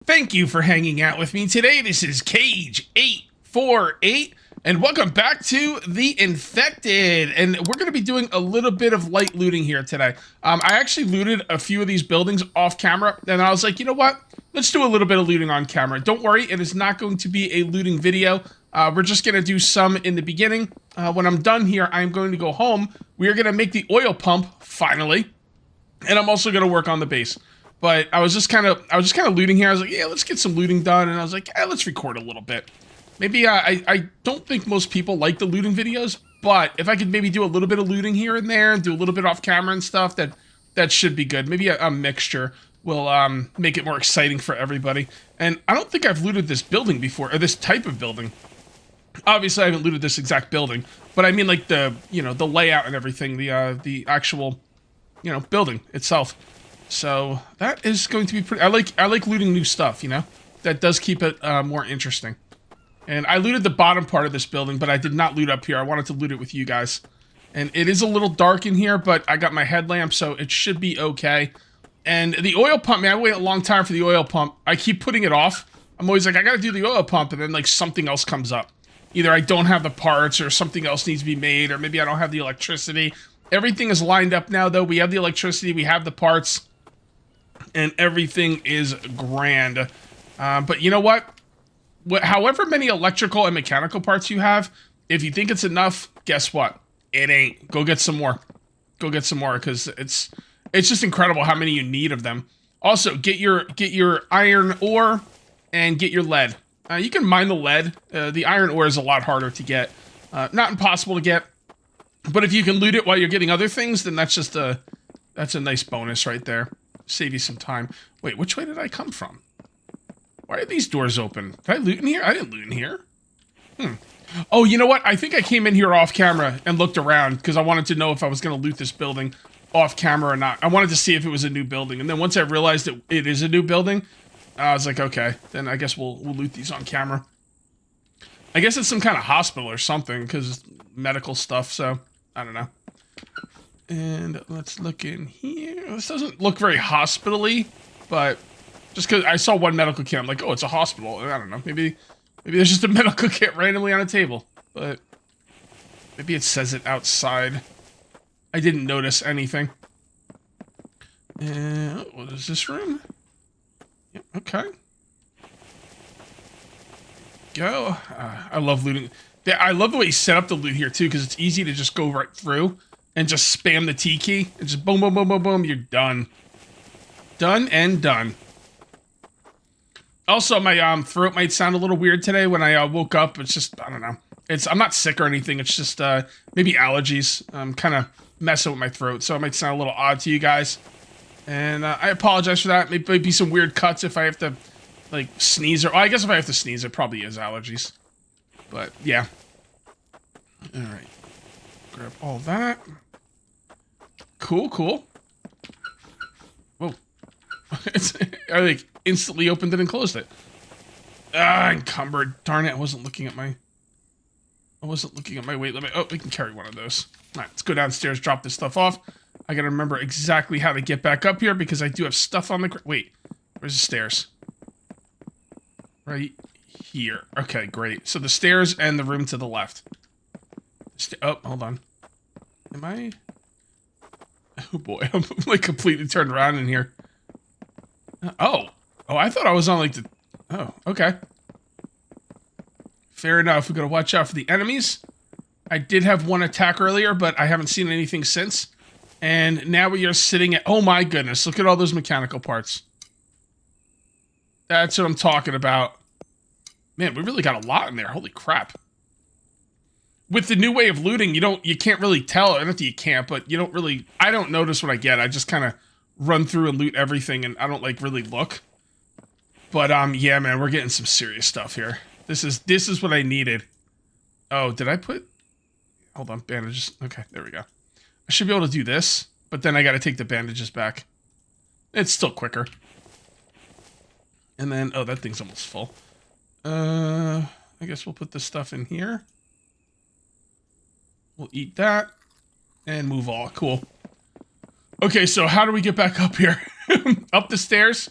Thank you for hanging out with me today. This is Cage848, and welcome back to The Infected. And we're going to be doing a little bit of light looting here today. I actually looted a few of these buildings off camera, and I was like, you know what? Let's do a little bit of looting on camera. Don't worry, it is not going to be a looting video. We're just going to do some in the beginning. When I'm done here, I'm going to go home. We are going to make the oil pump, finally. And I'm also going to work on the base. But I was just kind of looting here. I was like, yeah, let's get some looting done. And I was like, yeah, let's record a little bit. Maybe I don't think most people like the looting videos, but if I could maybe do a little bit of looting here and there and do a little bit off camera and stuff, that should be good. Maybe a mixture will make it more exciting for everybody. And I don't think I've looted this building before, or this type of building. Obviously, I haven't looted this exact building, but I mean like the layout and everything, the actual, building itself. So that is going to be pretty. I like looting new stuff, that does keep it more interesting. And I looted the bottom part of this building, but I did not loot up here. I wanted to loot it with you guys. And it is a little dark in here, but I got my headlamp, so it should be okay. And the oil pump, man, I wait a long time for the oil pump. I keep putting it off. I'm always like, I gotta do the oil pump, and then like something else comes up. Either I don't have the parts, or something else needs to be made, or maybe I don't have the electricity. Everything is lined up now, though. We have the electricity, we have the parts. And everything is grand. But you know what? However many electrical and mechanical parts you have, if you think it's enough, guess what? It ain't. Go get some more. Go get some more, because it's just incredible how many you need of them. Also, get your iron ore and get your lead. You can mine the lead. The iron ore is a lot harder to get. Not impossible to get. But if you can loot it while you're getting other things, then that's a nice bonus right there. Save you some time. Wait, which way did I come from? Why are these doors open? Did I loot in here? I didn't loot in here. Oh, you know what? I think I came in here off camera and looked around because I wanted to know if I was going to loot this building off camera or not. I wanted to see if it was a new building. And then once I realized that it is a new building, I was like, okay, then I guess we'll loot these on camera. I guess it's some kind of hospital or something because medical stuff, so I don't know. And let's look in here. This doesn't look very hospital-y, but just because I saw one medical kit, I'm like, oh, it's a hospital. I don't know. Maybe there's just a medical kit randomly on a table, but maybe it says it outside. I didn't notice anything. And what is this room? Yep, okay. Go. I love looting. I love the way you set up the loot here, too, because it's easy to just go right through. And just spam the T key. And just boom, boom, boom, boom, boom. You're done. Done and done. Also, my throat might sound a little weird today when I woke up. It's just, I don't know. I'm not sick or anything. It's just maybe allergies. I'm kind of messing with my throat. So it might sound a little odd to you guys. And I apologize for that. Maybe some weird cuts if I have to, like, sneeze. Or I guess if I have to sneeze, it probably is allergies. But, yeah. All right. Grab all that. Cool, cool. Whoa. I like instantly opened it and closed it. Encumbered. Darn it, I wasn't looking at my weight limit. Oh, we can carry one of those. Alright, let's go downstairs, drop this stuff off. I gotta remember exactly how to get back up here because I do have stuff on the wait, where's the stairs? Right here. Okay, great. So the stairs and the room to the left. Oh, hold on. Am I... Oh boy, I'm like completely turned around in here. Oh, I thought I was on like the... Oh, okay. Fair enough, we gotta watch out for the enemies. I did have one attack earlier, but I haven't seen anything since. And now we are sitting at... Oh my goodness, look at all those mechanical parts. That's what I'm talking about. Man, we really got a lot in there, holy crap. With the new way of looting, you can't really tell. I don't think you can't, but you don't really... I don't notice what I get. I just kind of run through and loot everything, and I don't, like, really look. But, yeah, man, we're getting some serious stuff here. This is what I needed. Oh, did I put... Hold on, bandages. Okay, there we go. I should be able to do this, but then I gotta take the bandages back. It's still quicker. And then... Oh, that thing's almost full. I guess we'll put this stuff in here. We'll eat that. And move all. Cool. Okay, so how do we get back up here? Up the stairs?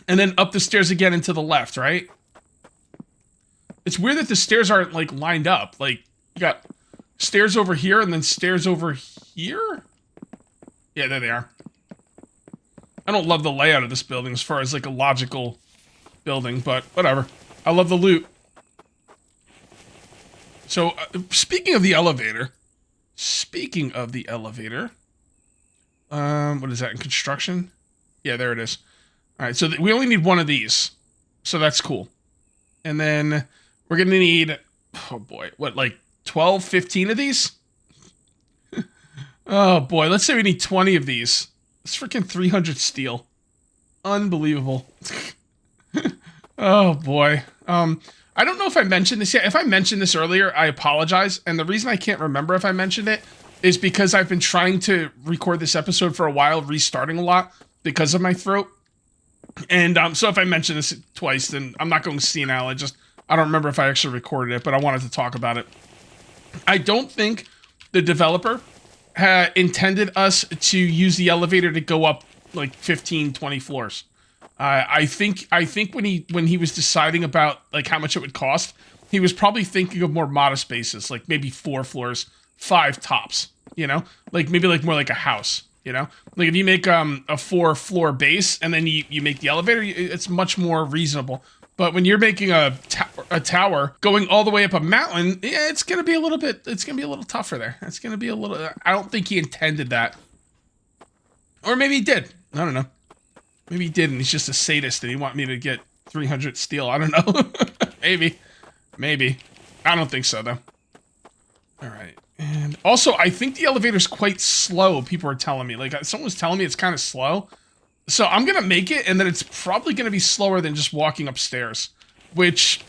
And then up the stairs again and to the left, right? It's weird that the stairs aren't, like, lined up. Like, you got stairs over here and then stairs over here? Yeah, there they are. I don't love the layout of this building as far as, like, a logical building, but whatever. I love the loot. So, speaking of the elevator... what is that, in construction? Yeah, there it is. Alright, so we only need one of these. So that's cool. And then we're going to need, oh boy, what, like 12, 15 of these? Oh boy, let's say we need 20 of these. It's freaking 300 steel. Unbelievable. Oh boy. I don't know if I mentioned this yet. If I mentioned this earlier, I apologize. And the reason I can't remember if I mentioned it is because I've been trying to record this episode for a while, restarting a lot because of my throat. And so if I mention this twice, then I'm not going senile. I don't remember if I actually recorded it, but I wanted to talk about it. I don't think the developer had intended us to use the elevator to go up like 15, 20 floors. I think when he was deciding about like how much it would cost, he was probably thinking of more modest bases, like maybe 4 floors, 5 tops, you know? Like maybe like more like a house, you know? Like if you make a 4-floor base and then you make the elevator, it's much more reasonable. But when you're making a tower going all the way up a mountain, yeah, it's going to be a little tougher there. It's going to be a little, I don't think he intended that. Or maybe he did. I don't know. Maybe he did and he's just a sadist and he want me to get 300 steel. I don't know. Maybe. I don't think so though. All right. And also, I think the elevator's quite slow, people are telling me. Like, someone was telling me it's kind of slow. So I'm going to make it, and then it's probably going to be slower than just walking upstairs. Which,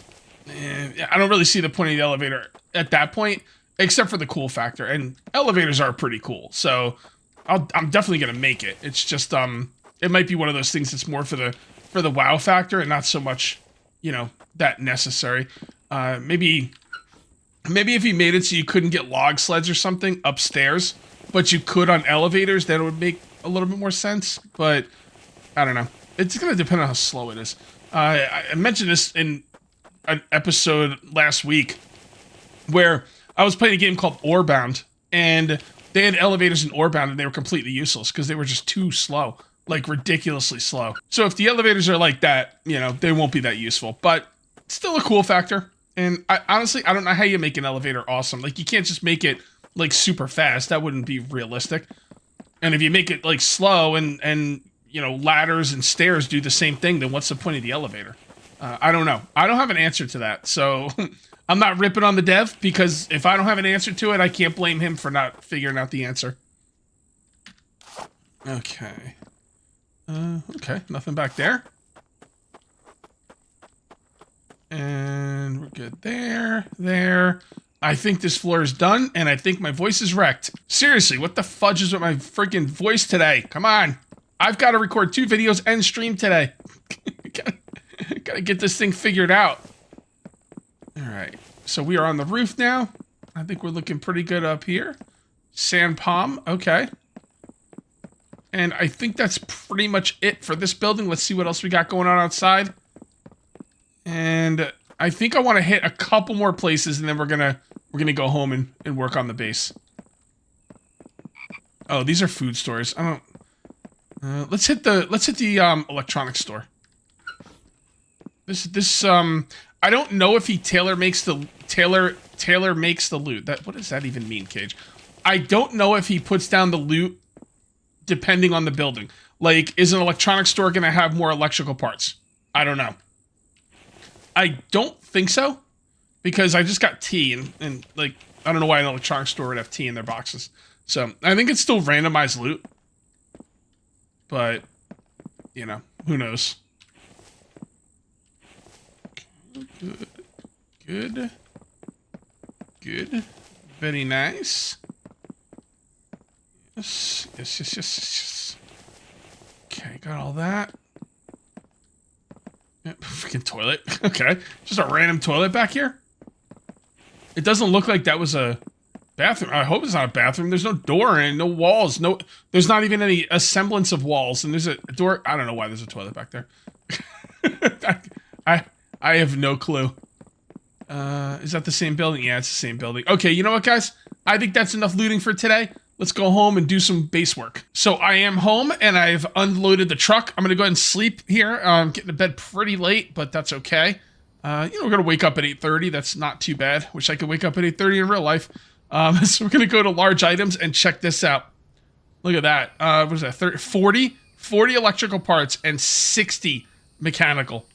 I don't really see the point of the elevator at that point, except for the cool factor. And elevators are pretty cool, so I'm definitely going to make it. It's just, it might be one of those things that's more for the wow factor, and not so much, you know, that necessary. Maybe if you made it so you couldn't get log sleds or something upstairs, but you could on elevators, then it would make a little bit more sense. But I don't know. It's going to depend on how slow it is. I mentioned this in an episode last week where I was playing a game called Orebound, and they had elevators in Orebound, and they were completely useless because they were just too slow, like ridiculously slow. So if the elevators are like that, you know, they won't be that useful, but still a cool factor. And honestly, I don't know how you make an elevator awesome. Like, you can't just make it, like, super fast. That wouldn't be realistic. And if you make it, like, slow and you know, ladders and stairs do the same thing, then what's the point of the elevator? I don't know. I don't have an answer to that. So I'm not ripping on the dev, because if I don't have an answer to it, I can't blame him for not figuring out the answer. Okay. Okay, nothing back there. And we're good there. I think this floor is done, and I think my voice is wrecked. Seriously, what the fudge is with my freaking voice today? Come on. I've got to record 2 videos and stream today. Gotta get this thing figured out. Alright, so we are on the roof now. I think we're looking pretty good up here. Sand palm, okay. And I think that's pretty much it for this building. Let's see what else we got going on outside. And I think I want to hit a couple more places, and then we're gonna go home and work on the base. Oh, these are food stores. I don't. Let's hit the electronics store. I don't know if he tailor makes the loot. What does that even mean, Cage? I don't know if he puts down the loot depending on the building. Like, is an electronics store gonna have more electrical parts? I don't know. I don't think so, because I just got tea, and like, I don't know why an electronics store would have tea in their boxes. So, I think it's still randomized loot. But, you know, who knows? Good. Very nice. Yes. Okay, got all that. Freaking toilet. Okay. Just a random toilet back here? It doesn't look like that was a bathroom. I hope it's not a bathroom. There's no door and no walls. There's not even any semblance of walls. And there's a door. I don't know why there's a toilet back there. I I have no clue. Is that the same building? Yeah, it's the same building. Okay, you know what, guys? I think that's enough looting for today. Let's go home and do some base work. So I am home, and I've unloaded the truck. I'm going to go ahead and sleep here. I'm getting to bed pretty late, but that's okay. We're going to wake up at 8:30. That's not too bad. Wish I could wake up at 8:30 in real life. So we're going to go to large items and check this out. Look at that. What is that? 40 electrical parts and 60 mechanical.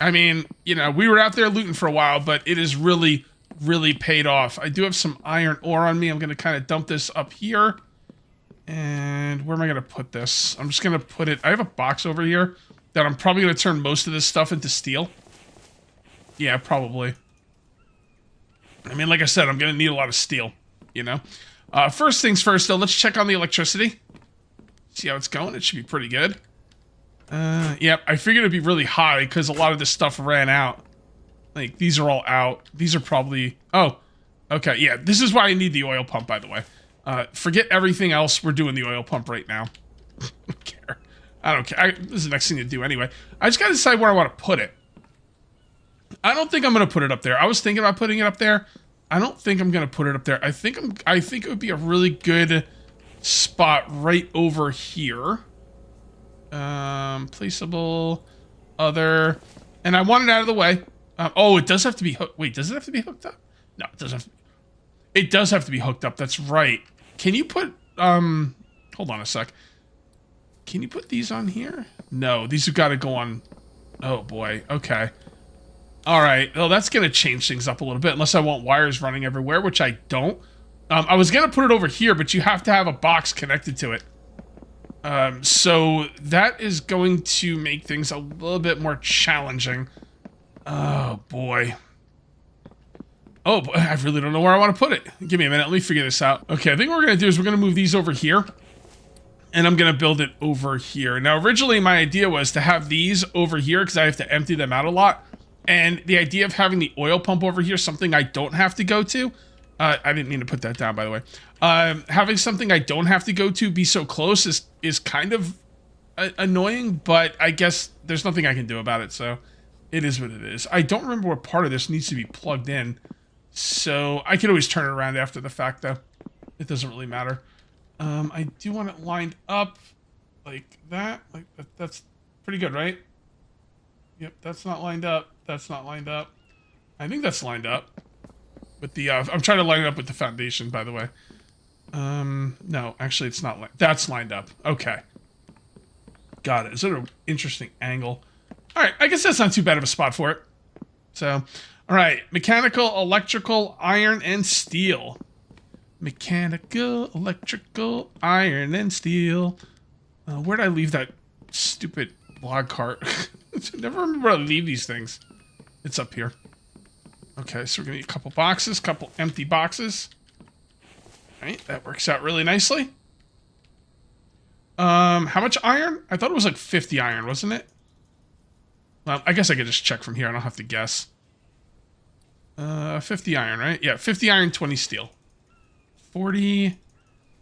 I mean, we were out there looting for a while, but it is really, really paid off. I do have some iron ore on me. I'm going to kind of dump this up here. And where am I going to put this? I'm just going to put it... I have a box over here that I'm probably going to turn most of this stuff into steel. Yeah, probably. I mean, like I said, I'm going to need a lot of steel, First things first, though, let's check on the electricity. See how it's going. It should be pretty good. Yep, I figured it'd be really high because a lot of this stuff ran out. Like, these are all out. These are probably... Oh, okay, yeah, this is why I need the oil pump, by the way. Forget everything else. We're doing the oil pump right now. I don't care. I don't care. This is the next thing to do anyway. I just gotta decide where I want to put it. I don't think I'm gonna put it up there. I was thinking about putting it up there. I don't think I'm gonna put it up there. I think it would be a really good spot right over here. Placeable, other, and I want it out of the way. Oh, it does have to be hooked. Wait, does it have to be hooked up? No, it doesn't have to be. It does have to be hooked up. That's right. Can you put, hold on a sec. Can you put these on here? No, these have got to go on. Oh boy. Okay. All right. Well, that's going to change things up a little bit, unless I want wires running everywhere, which I don't. I was going to put it over here, but you have to have a box connected to it. So that is going to make things a little bit more challenging. Oh boy. Oh boy, I really don't know where I want to put it. Give me a minute, let me figure this out. Okay, I think what we're going to do is we're going to move these over here. And I'm going to build it over here. Now, originally my idea was to have these over here because I have to empty them out a lot. And the idea of having the oil pump over here, something I don't have to go to. I didn't mean to put that down, by the way. Having something I don't have to go to be so close is kind of annoying, but I guess there's nothing I can do about it, so it is what it is. I don't remember what part of this needs to be plugged in, so I can always turn it around after the fact, though. It doesn't really matter. I do want it lined up like that. Like that's pretty good, right? Yep, that's not lined up. That's not lined up. I think that's lined up. With the, I'm trying to line it up with the foundation, by the way. No, actually it's not, that's lined up. Okay. Got it. Is it an interesting angle? Alright, I guess that's not too bad of a spot for it. So, alright. Mechanical, electrical, iron, and steel. Mechanical, electrical, iron, and steel. Where'd I leave that stupid log cart? I never remember where I leave these things. It's up here. Okay, so we're gonna need a couple boxes, couple empty boxes. Alright, that works out really nicely. How much iron? I thought it was like 50 iron, wasn't it? Well, I guess I could just check from here. I don't have to guess. 50 iron, right? Yeah, 50 iron, 20 steel. 40,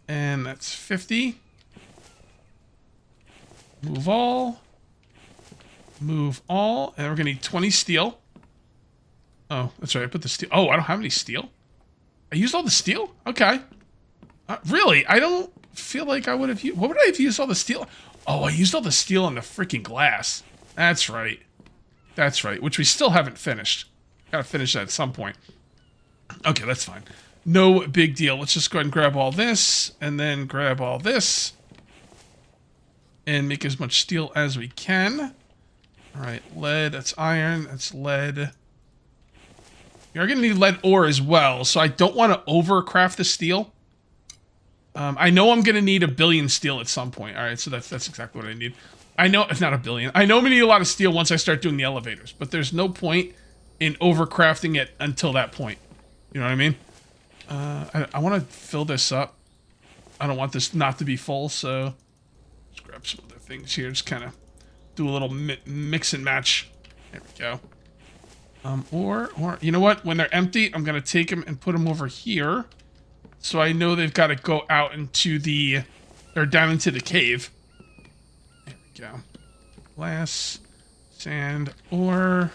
and that's 50. Move all. Move all, and we're gonna need 20 steel. Oh, that's right. I put the steel. Oh, I don't have any steel. I used all the steel? Okay. Really? I don't feel like I would have used... What would I have used all the steel? Oh, I used all the steel on the freaking glass. That's right. That's right. Which we still haven't finished. Gotta finish that at some point. Okay, that's fine. No big deal. Let's just go ahead and grab all this. And then grab all this. And make as much steel as we can. Alright, lead. That's iron. That's lead. You're going to need lead ore as well, so I don't want to overcraft the steel. I know I'm going to need 1 billion steel at some point. All right, so that's exactly what I need. I know, if not 1 billion. I know I'm going to need a lot of steel once I start doing the elevators, but there's no point in overcrafting it until that point. You know what I mean? I want to fill this up. I don't want this not to be full, so let's grab some other things here. Just kind of do a little mix and match. There we go. Or, you know what? When they're empty, I'm going to take them and put them over here. So I know they've got to go out into the, or down into the cave. There we go. glass, sand, ore,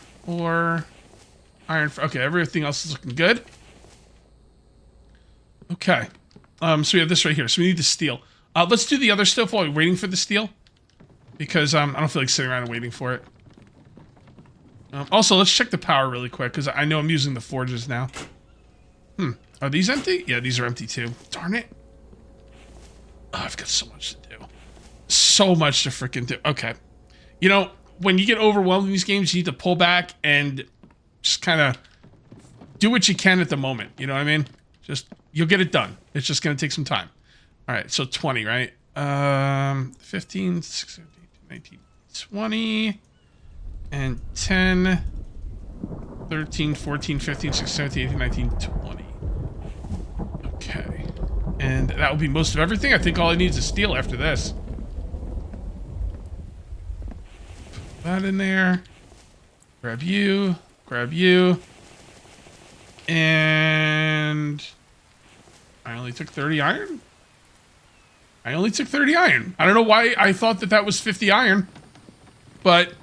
iron. Okay, everything else is looking good. Okay. So we have this right here. So we need the steel. Let's do the other stuff while we're waiting for the steel. Because I don't feel like sitting around and waiting for it. Also, let's check the power really quick, because I know I'm using the forges now. Are these empty? Yeah, these are empty too. Darn it. Oh, I've got so much to do. So much to freaking do. Okay. You know, when you get overwhelmed in these games, you need to pull back and just kind of do what you can at the moment. You know what I mean? Just, you'll get it done. It's just going to take some time. All right, so 20, right? 15, 16, 19, 20, and 10, 13, 14, 15, 16, 17, 18, 19, 20. Okay. And that will be most of everything. I think all I need is steel after this. Put that in there. Grab you. Grab you. And I only took 30 iron? I only took 30 iron. I don't know why I thought that that was 50 iron. But...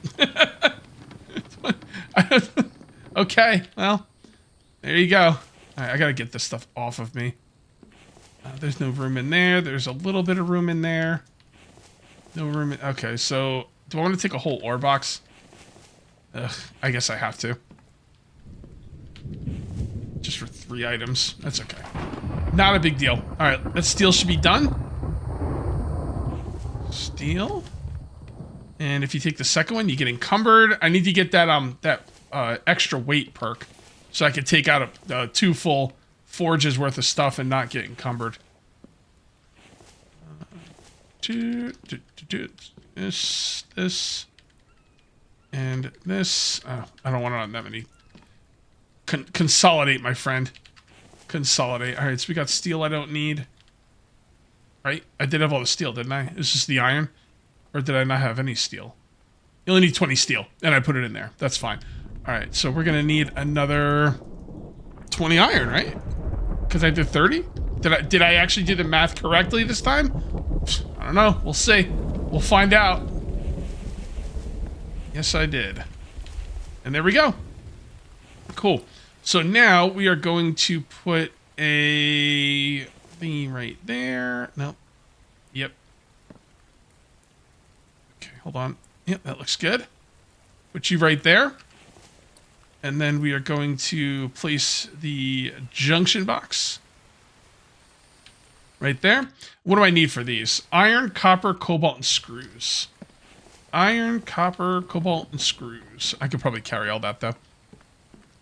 okay, well, there you go. I gotta get this stuff off of me. There's no room in there. There's a little bit of room in there. No room in... Okay, so do I want to take a whole ore box? Ugh, I guess I have to. Just for 3 items. That's okay. Not a big deal. All right, that steel should be done. Steel. And if you take the second one, you get encumbered. I need to get that extra weight perk, so I can take out 2 full forges worth of stuff and not get encumbered. This, and this. Oh, I don't want it on that many. Consolidate, my friend. Consolidate. All right, so we got steel I don't need. Right? I did have all the steel, didn't I? It's just the iron. Or did I not have any steel? You only need 20 steel, and I put it in there. That's fine. All right, so we're gonna need another 20 iron, right? Because I did 30. Did I actually do the math correctly this time? I don't know. We'll see. We'll find out. Yes, I did. And there we go. Cool. So now we are going to put a thingy right there. Nope. Yep. Okay, hold on. Yep, that looks good. Put you right there. And then we are going to place the junction box right there. What do I need for these? Iron, copper, cobalt, and screws. Iron, copper, cobalt, and screws. I could probably carry all that, though.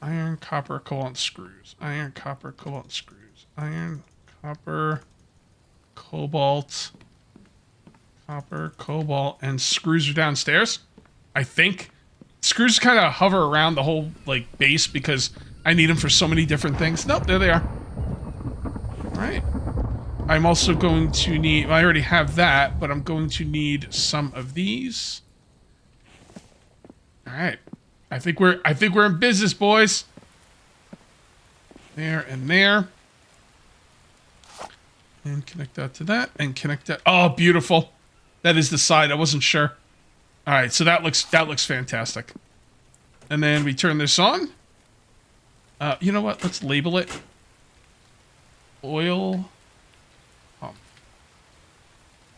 Iron, copper, cobalt, and screws. Iron, copper, cobalt, and screws. Iron, copper, cobalt, and screws are downstairs, I think. Screws kind of hover around the whole, like, base because I need them for so many different things. Nope, there they are. All right. I'm also going to need... Well, I already have that, but I'm going to need some of these. All right. I think we're in business, boys. There and there. And connect that to that, and connect that. Oh, beautiful. That is the side. I wasn't sure. All right, so that looks fantastic. And then we turn this on. You know what? Let's label it oil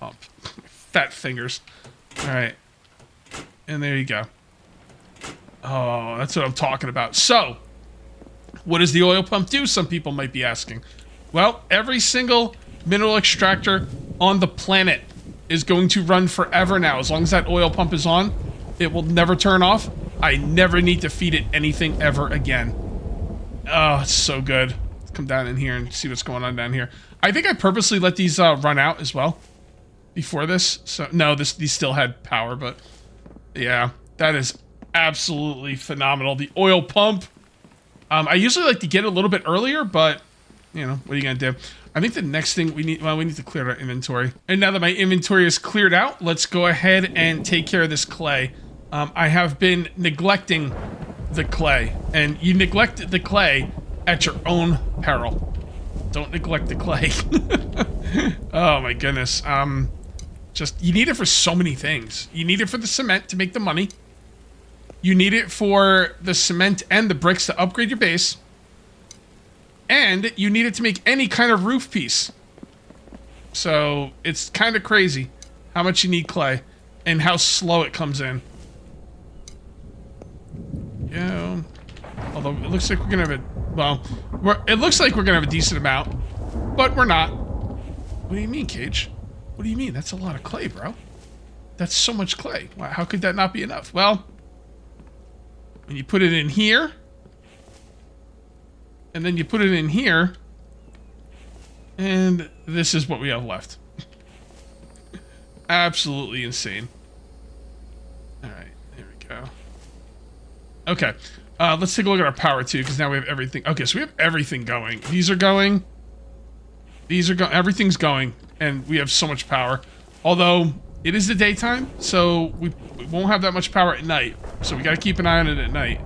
pump. Fat fingers. All right, and there you go. Oh, that's what I'm talking about. So, what does the oil pump do? Some people might be asking. Well, every single mineral extractor on the planet is going to run forever now. As long as that oil pump is on, it will never turn off. I never need to feed it anything ever again. Oh, it's so good. Let's come down in here and see what's going on down here. I think I purposely let these run out as well before this. So no, these still had power, but yeah, that is absolutely phenomenal. The oil pump. I usually like to get it a little bit earlier, but you know, what are you gonna do? I think the next thing we need to clear our inventory. And now that my inventory is cleared out, let's go ahead and take care of this clay. I have been neglecting the clay, and you neglect the clay at your own peril. Don't neglect the clay. Oh my goodness. Just, you need it for so many things. You need it for the cement to make the money. You need it for the cement and the bricks to upgrade your base. And you need it to make any kind of roof piece. So it's kind of crazy how much you need clay and how slow it comes in. Yeah. Although it looks like we're gonna have a, well, it looks like we're gonna have a decent amount, but we're not. What do you mean, Cage? What do you mean? That's a lot of clay, bro. That's so much clay. Wow, how could that not be enough? Well, when you put it in here, and then you put it in here, and this is what we have left. Absolutely insane. All right, there we go. Okay, let's take a look at our power too, because now we have everything. Okay, so we have everything going. These are going. These are going. Everything's going, and we have so much power. Although it is the daytime, so we won't have that much power at night. So we got to keep an eye on it at night,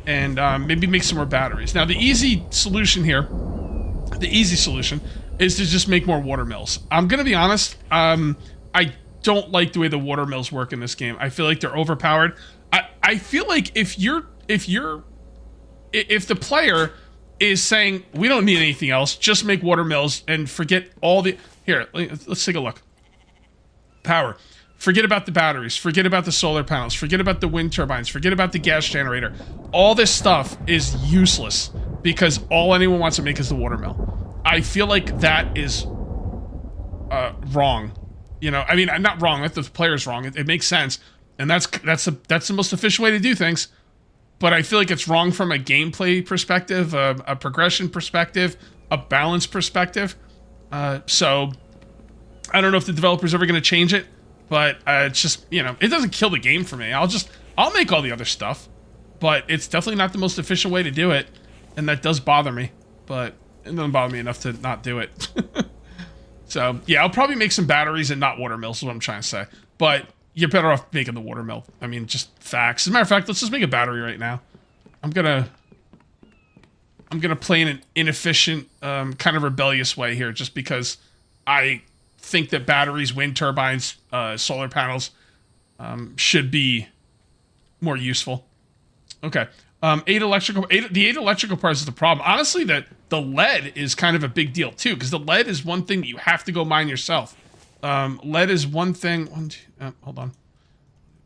and maybe make some more batteries. Now the easy solution here, is to just make more water mills. I'm gonna be honest. I don't like the way the water mills work in this game. I feel like they're overpowered. I feel like if the player is saying we don't need anything else, just make water mills and forget all the, here, let's take a look. Power. Forget about the batteries, forget about the solar panels, forget about the wind turbines, forget about the gas generator. All this stuff is useless because all anyone wants to make is the water mill. I feel like that is wrong. You know, I mean, I'm not wrong, that the player's wrong. It makes sense. And that's the most efficient way to do things. But I feel like it's wrong from a gameplay perspective, a progression perspective, a balance perspective. So I don't know if the developer's ever going to change it, but it's just, you know, it doesn't kill the game for me. I'll make all the other stuff, but it's definitely not the most efficient way to do it. And that does bother me, but it doesn't bother me enough to not do it. So yeah, I'll probably make some batteries and not water mills is what I'm trying to say. But you're better off making the water mill. I mean, just facts. As a matter of fact, let's just make a battery right now. I'm gonna play in an inefficient, kind of rebellious way here, just because I think that batteries, wind turbines, solar panels, should be more useful. Okay, the 8 electrical parts is the problem. Honestly, the lead is kind of a big deal too, because the lead is one thing that you have to go mine yourself. Lead is one thing. Hold on.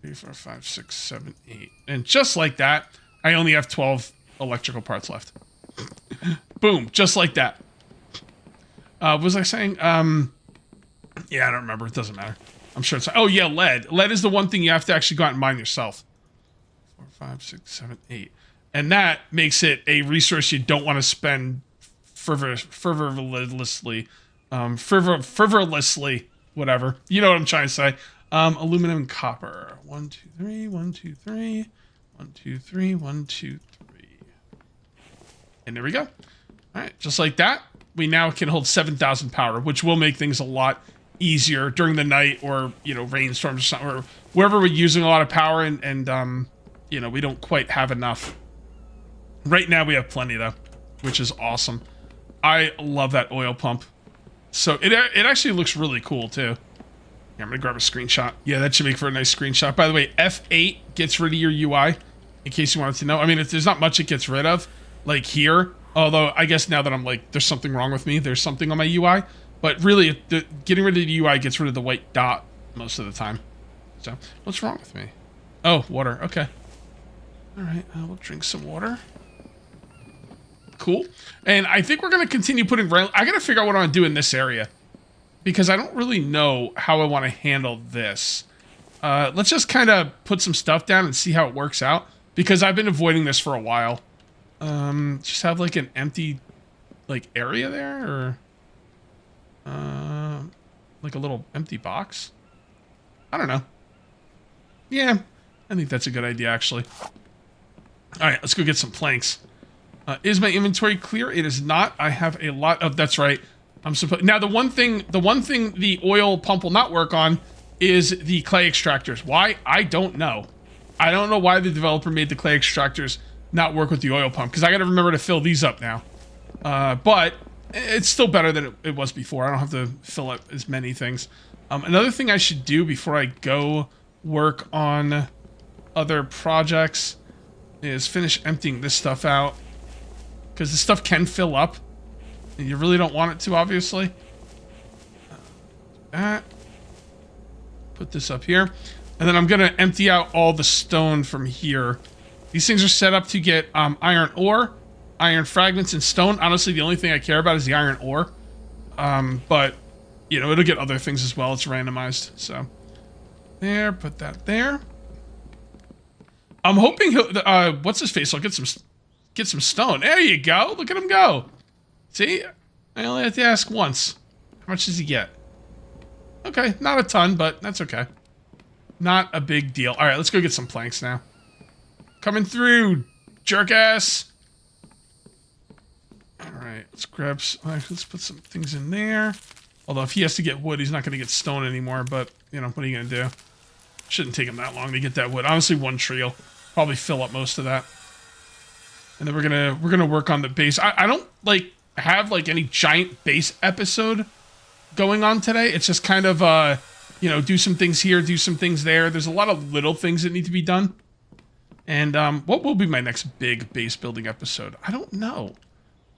3, 4, 5, 6, 7, 8. And just like that, I only have 12 electrical parts left. Boom. Just like that. What was I saying? Yeah, I don't remember. It doesn't matter. I'm sure it's... Oh, yeah, lead. Lead is the one thing you have to actually go out and mine yourself. 4, 5, 6, 7, 8. And that makes it a resource you don't want to spend frivolously. Frivolously. Whatever. You know what I'm trying to say. Aluminum and copper. 1, 2, 3, 1, 2, 3. 1, 2, 3, 1, 2, 3. And there we go. All right, just like that, we now can hold 7,000 power, which will make things a lot easier during the night, or, you know, rainstorms or something, or wherever we're using a lot of power and you know, we don't quite have enough. Right now we have plenty though, which is awesome. I love that oil pump. So it actually looks really cool too. Here, I'm gonna grab a screenshot. Yeah, that should make for a nice screenshot. By the way, F8 gets rid of your UI, in case you wanted to know. I mean, there's not much it gets rid of, like here. Although, I guess now that I'm like, there's something wrong with me, there's something on my UI. But really, getting rid of the UI gets rid of the white dot most of the time. So, what's wrong with me? Oh, water. Okay. Alright, we'll drink some water. Cool. And I think we're going to continue putting rail. I got to figure out what I want to do in this area, because I don't really know how I want to handle this. Let's just kind of put some stuff down and see how it works out, because I've been avoiding this for a while. Just have like an empty like area there, or like a little empty box. I don't know. Yeah, I think that's a good idea actually. All right, let's go get some planks. Is my inventory clear? It is not. I have a lot of... That's right. I'm supposed... Now, the one thing the oil pump will not work on is the clay extractors. Why? I don't know. I don't know why the developer made the clay extractors not work with the oil pump, because I got to remember to fill these up now. But it's still better than it was before. I don't have to fill up as many things. Another thing I should do before I go work on other projects is finish emptying this stuff out. Because this stuff can fill up. And you really don't want it to, obviously. That. Put this up here. And then I'm going to empty out all the stone from here. These things are set up to get iron ore, iron fragments, and stone. Honestly, the only thing I care about is the iron ore. But, you know, it'll get other things as well. It's randomized. So, there. Put that there. I'm hoping he'll... what's his face? I'll get some stone. There you go. Look at him go. See? I only have to ask once. How much does he get? Okay, not a ton, but that's okay. Not a big deal. All right, let's go get some planks now. Coming through, jerk ass. All right, let's grab... let's put some things in there. Although if he has to get wood, he's not going to get stone anymore. But, you know, what are you going to do? Shouldn't take him that long to get that wood. Honestly, one tree will probably fill up most of that. And then we're gonna work on the base. I don't like have like any giant base episode going on today. It's just kind of you know, do some things here, do some things there. There's a lot of little things that need to be done. And what will be my next big base building episode? I don't know.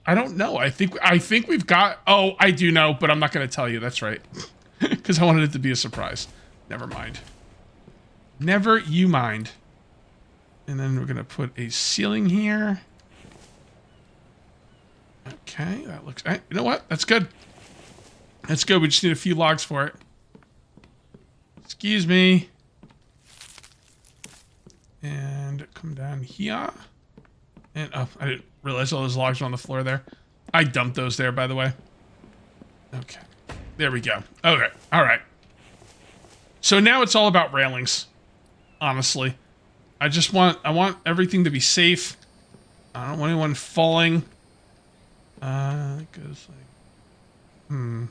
I think we've got... Oh, I do know, but I'm not going to tell you. That's right. Because I wanted it to be a surprise. Never mind. Never you mind. And then we're going to put a ceiling here. Okay, that looks... you know what? That's good. That's good. We just need a few logs for it. Excuse me. And come down here. And, oh, I didn't realize all those logs were on the floor there. I dumped those there, by the way. Okay. There we go. Okay. All right. So now it's all about railings. Honestly. I want everything to be safe. I don't want anyone falling. It goes like...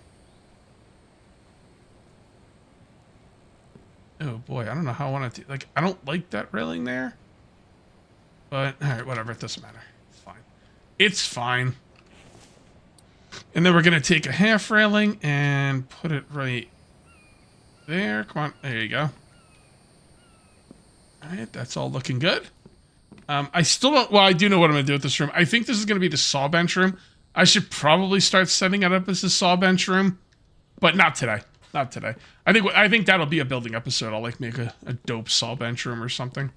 Oh boy, I don't know how I want to... Like, I don't like that railing there. But, alright, whatever. It doesn't matter. It's fine. It's fine. And then we're going to take a half railing and put it right there. Come on. There you go. Alright, that's all looking good. I still don't... Well, I do know what I'm going to do with this room. I think this is going to be the saw bench room. I should probably start setting it up as a saw bench room. But not today. Not today. I think that'll be a building episode. I'll like make a dope saw bench room or something.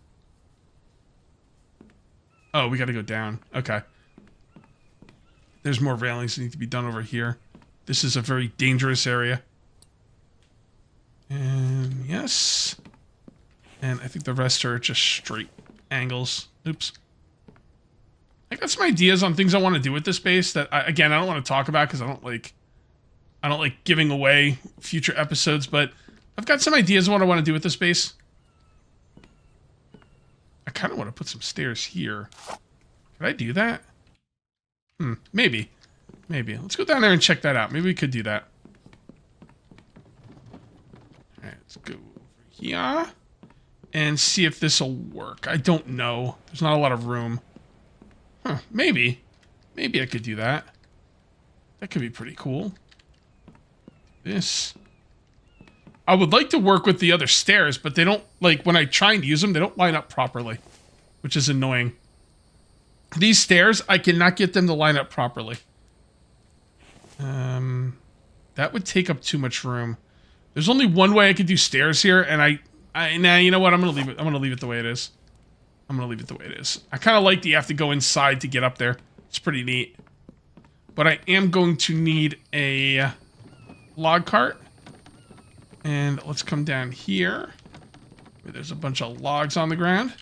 Oh, we got to go down. Okay. There's more railings that need to be done over here. This is a very dangerous area. And yes. And I think the rest are just straight angles. Oops. I got some ideas on things I want to do with this base that, again, I don't want to talk about because I don't like giving away future episodes, but I've got some ideas on what I want to do with this base. I kind of want to put some stairs here. Could I do that? Maybe. Maybe. Let's go down there and check that out. Maybe we could do that. Alright, let's go over here. And see if this will work. I don't know. There's not a lot of room. Huh, maybe. Maybe I could do that. That could be pretty cool. This. I would like to work with the other stairs, but they don't, like, when I try and use them, they don't line up properly, which is annoying. These stairs, I cannot get them to line up properly. That would take up too much room. There's only one way I could do stairs here, and nah, you know what? I'm gonna leave it. I'm gonna leave it the way it is. I'm gonna leave it the way it is. I kind of like that you have to go inside to get up there. It's pretty neat. But I am going to need a log cart. And let's come down here. There's a bunch of logs on the ground.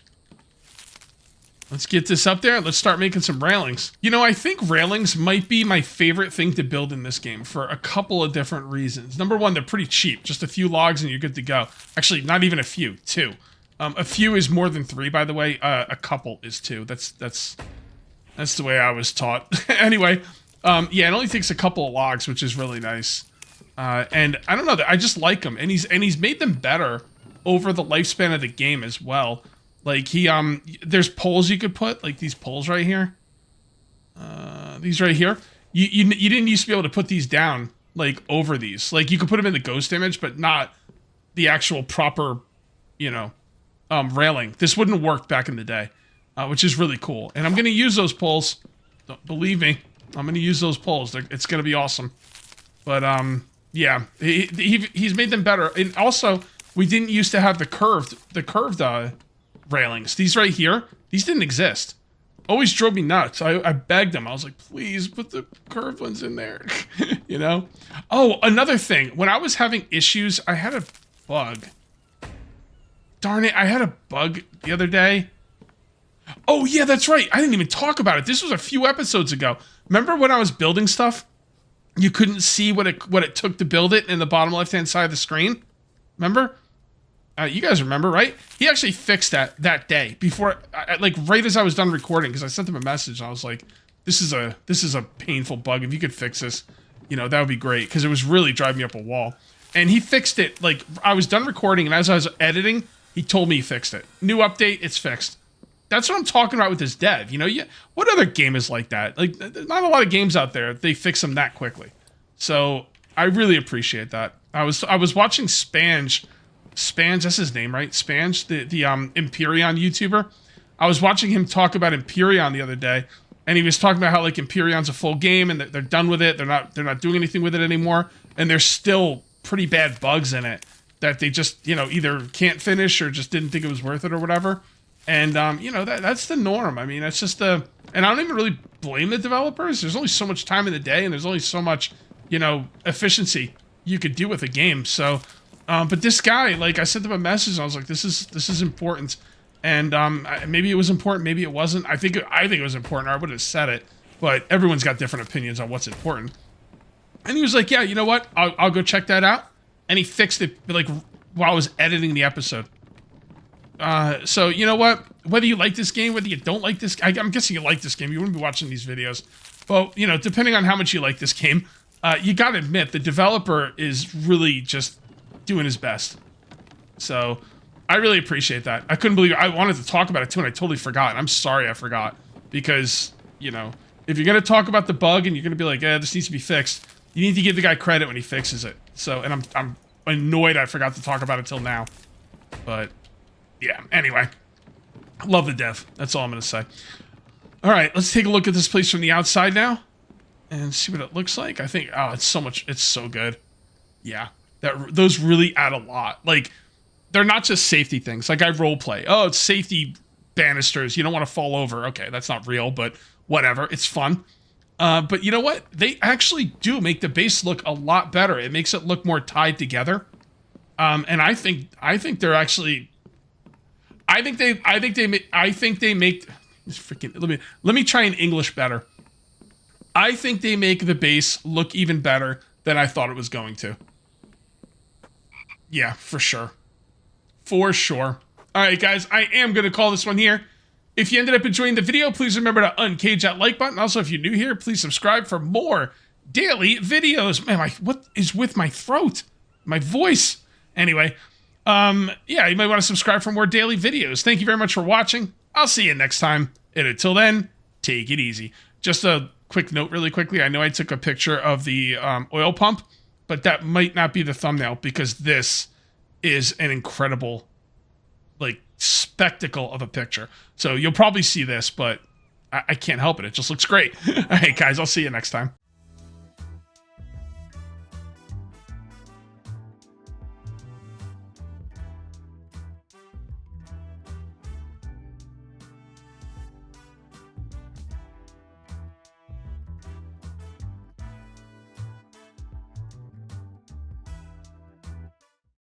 Let's get this up there. Let's start making some railings. You know, I think railings might be my favorite thing to build in this game for a couple of different reasons. Number one, they're pretty cheap. Just a few logs and you're good to go. Actually, not even a few. 2. A few is more than 3, by the way. A couple is 2. That's the way I was taught. Anyway, yeah, it only takes a couple of logs, which is really nice. And I don't know, I just like them. And he's made them better over the lifespan of the game as well. Like there's poles you could put, like these poles right here. These right here. You didn't used to be able to put these down like over these. Like you could put them in the ghost image, but not the actual proper, you know, railing. This wouldn't work back in the day, which is really cool. And I'm going to use those poles. Don't believe me. I'm going to use those poles. It's going to be awesome. But yeah, he's made them better. And also, we didn't used to have the curved railings. These right here, these didn't exist. Always drove me nuts. I begged him. I was like, please put the curved ones in there. You know? Oh, another thing. When I was having issues, I had a bug. Darn it, I had a bug the other day. Oh, yeah, that's right. I didn't even talk about it. This was a few episodes ago. Remember when I was building stuff? You couldn't see what it took to build it in the bottom left-hand side of the screen? Remember? You guys remember, right? He actually fixed that day before, like right as I was done recording, because I sent him a message. And I was like, "This is a painful bug. If you could fix this, you know, that would be great," because it was really driving me up a wall. And he fixed it. Like I was done recording, and as I was editing, he told me he fixed it. New update, it's fixed. That's what I'm talking about with this dev. You know, what other game is like that? Like, not a lot of games out there they fix them that quickly. So I really appreciate that. I was watching Spange, that's his name, right? Spange, the Empyrean YouTuber. I was watching him talk about Empyrean the other day, and he was talking about how like Empyrean's a full game and they're done with it. They're not doing anything with it anymore, and there's still pretty bad bugs in it that they just, you know, either can't finish or just didn't think it was worth it or whatever. And you know, that's the norm. I mean, that's just and I don't even really blame the developers. There's only so much time in the day, and there's only so much, you know, efficiency you could do with a game. So. But this guy, like, I sent him a message, and I was like, this is important. And maybe it was important, maybe it wasn't. I think it was important, or I would have said it. But everyone's got different opinions on what's important. And he was like, yeah, you know what? I'll go check that out. And he fixed it, like, while I was editing the episode. So, you know what? Whether you like this game, whether you don't like this... I'm guessing you like this game. You wouldn't be watching these videos. But, you know, depending on how much you like this game, you gotta admit, the developer is really just... doing his best. So I really appreciate that. I couldn't believe it. I wanted to talk about it too, and I totally forgot. I'm sorry I forgot, because, you know, if you're going to talk about the bug and you're going to be like, this needs to be fixed, you need to give the guy credit when he fixes it. So, and I'm annoyed I forgot to talk about it till now. But yeah, anyway, I love the dev. That's all I'm going to say. All right, let's take a look at this place from the outside now and see what it looks like. I think, oh, it's so good. Yeah. Those really add a lot. Like, they're not just safety things. Like, I roleplay. Oh, it's safety banisters. You don't want to fall over. Okay, that's not real, but whatever. It's fun. But you know what? They actually do make the base look a lot better. It makes it look more tied together. And I think they're actually... I think they make... Freaking, let me try in English better. I think they make the base look even better than I thought it was going to. Yeah, for sure. For sure. All right, guys, I am going to call this one here. If you ended up enjoying the video, please remember to uncage that like button. Also, if you're new here, please subscribe for more daily videos. Man, what is with my throat? My voice? Anyway, yeah, you might want to subscribe for more daily videos. Thank you very much for watching. I'll see you next time. And until then, take it easy. Just a quick note really quickly. I know I took a picture of the oil pump, but that might not be the thumbnail, because this is an incredible, like, spectacle of a picture. So you'll probably see this, but I can't help it. It just looks great. All right, guys, I'll see you next time.